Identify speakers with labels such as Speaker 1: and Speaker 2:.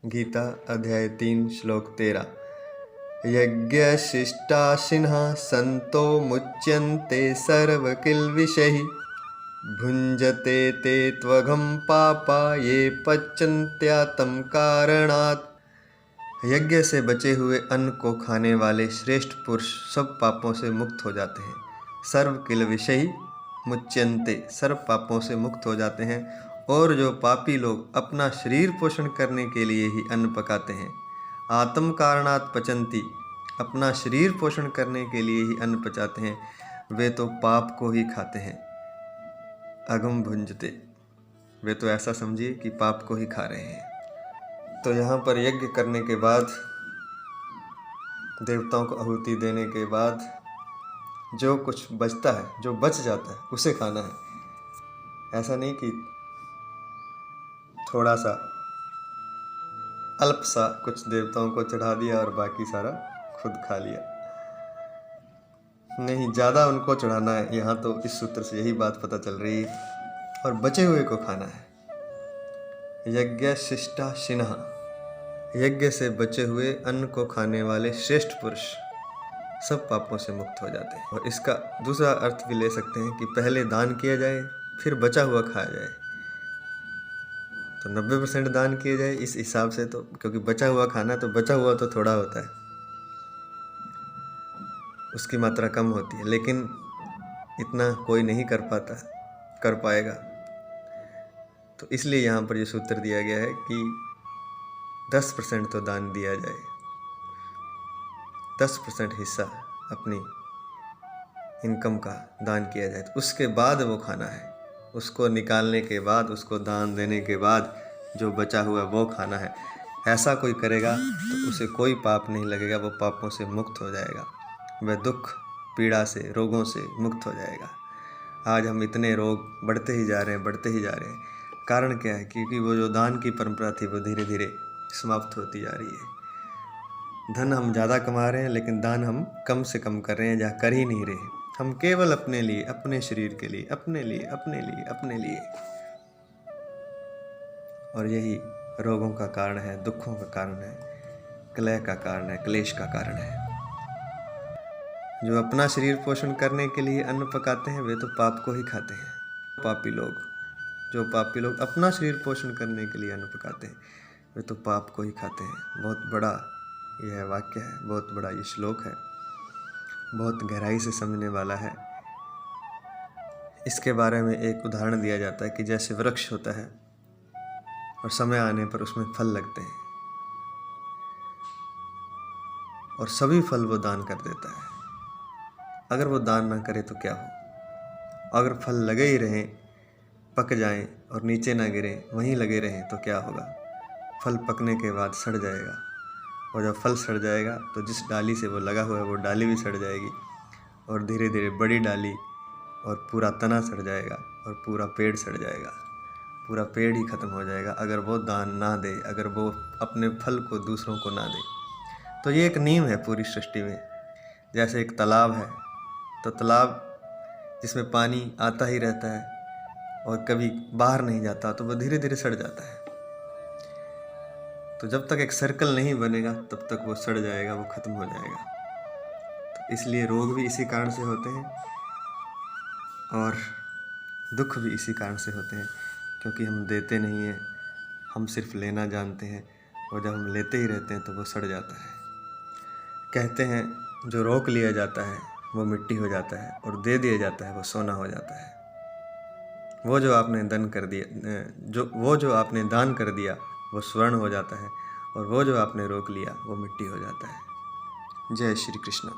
Speaker 1: गीता अध्याय 3 श्लोक 13। यज्ञशिष्टाशिनः सन्तो मुच्यन्ते सर्वकिल्बिषैः भुञ्जते ते त्वघं पापा ये पच्यन्त्यात्म कारणात्। यज्ञ से बचे हुए अन्न को खाने वाले श्रेष्ठ पुरुष सब पापों से मुक्त हो जाते हैं। सर्व किल्बिषैः मुच्यन्ते, सर्व पापों से मुक्त हो जाते हैं। और जो पापी लोग अपना शरीर पोषण करने के लिए ही अन्न पकाते हैं, आत्म कारणात् पचन्ति, अपना शरीर पोषण करने के लिए ही अन्न पचाते हैं, वे तो पाप को ही खाते हैं। अघम भुंजते, वे तो ऐसा समझिए कि पाप को ही खा रहे हैं। तो यहाँ पर यज्ञ करने के बाद, देवताओं को आहुति देने के बाद जो कुछ बचता है, जो बच जाता है, उसे खाना है। ऐसा नहीं कि थोड़ा सा अल्प सा कुछ देवताओं को चढ़ा दिया और बाकी सारा खुद खा लिया। नहीं, ज़्यादा उनको चढ़ाना है। यहाँ तो इस सूत्र से यही बात पता चल रही है। और बचे हुए को खाना है। यज्ञ शिष्टा शिनः, यज्ञ से बचे हुए अन्न को खाने वाले श्रेष्ठ पुरुष सब पापों से मुक्त हो जाते हैं। और इसका दूसरा अर्थ भी ले सकते हैं कि पहले दान किया जाए, फिर बचा हुआ खाया जाए। तो 90% दान किया जाए इस हिसाब से, तो क्योंकि बचा हुआ खाना, तो बचा हुआ तो थोड़ा होता है, उसकी मात्रा कम होती है, लेकिन इतना कोई नहीं कर पाएगा। तो इसलिए यहाँ पर ये सूत्र दिया गया है कि 10% तो दान दिया जाए, 10% हिस्सा अपनी इनकम का दान किया जाए। तो उसके बाद वो खाना है, उसको निकालने के बाद, उसको दान देने के बाद जो बचा हुआ वो खाना है। ऐसा कोई करेगा तो उसे कोई पाप नहीं लगेगा, वो पापों से मुक्त हो जाएगा, वह दुख पीड़ा से, रोगों से मुक्त हो जाएगा। आज हम इतने रोग बढ़ते ही जा रहे हैं। कारण क्या है? क्योंकि वो जो दान की परंपरा थी वो धीरे धीरे समाप्त होती जा रही है। धन हम ज़्यादा कमा रहे हैं, लेकिन दान हम कम से कम कर रहे हैं या कर ही नहीं रहे। हम केवल अपने लिए, अपने शरीर के लिए, अपने लिए। और यही रोगों का कारण है, दुखों का कारण है, कलह का कारण है, क्लेश का कारण है। जो अपना शरीर पोषण करने के लिए अन्न पकाते हैं, वे तो पाप को ही खाते हैं। जो पापी लोग अपना शरीर पोषण करने के लिए अन्न पकाते हैं, वे तो पाप को ही खाते हैं। बहुत बड़ा यह वाक्य है, बहुत बड़ा ये श्लोक है, बहुत गहराई से समझने वाला है। इसके बारे में एक उदाहरण दिया जाता है कि जैसे वृक्ष होता है और समय आने पर उसमें फल लगते हैं, और सभी फल वो दान कर देता है। अगर वो दान ना करे तो क्या हो? अगर फल लगे ही रहें, पक जाएं और नीचे ना गिरे, वहीं लगे रहें, तो क्या होगा? फल पकने के बाद सड़ जाएगा, और जब फल सड़ जाएगा तो जिस डाली से वो लगा हुआ है वो डाली भी सड़ जाएगी, और धीरे धीरे बड़ी डाली और पूरा तना सड़ जाएगा, और पूरा पेड़ सड़ जाएगा, पूरा पेड़ ही ख़त्म हो जाएगा अगर वो दान ना दे, अगर वो अपने फल को दूसरों को ना दे। तो ये एक नियम है पूरी सृष्टि में। जैसे एक तालाब है, तो तालाब जिसमें पानी आता ही रहता है और कभी बाहर नहीं जाता, तो वो धीरे धीरे सड़ जाता है। तो जब तक एक सर्कल नहीं बनेगा तब तक वो सड़ जाएगा, वो ख़त्म हो जाएगा। तो इसलिए रोग भी इसी कारण से होते हैं और दुख भी इसी कारण से होते हैं, क्योंकि हम देते नहीं हैं, हम सिर्फ लेना जानते हैं, और जब हम लेते ही रहते हैं तो वो सड़ जाता है। कहते हैं जो रोक लिया जाता है वो मिट्टी हो जाता है, और दे दिया जाता है वो सोना हो जाता है। वो जो आपने दान कर दिया वो स्वर्ण हो जाता है, और वो जो आपने रोक लिया वो मिट्टी हो जाता है। जय श्री कृष्ण।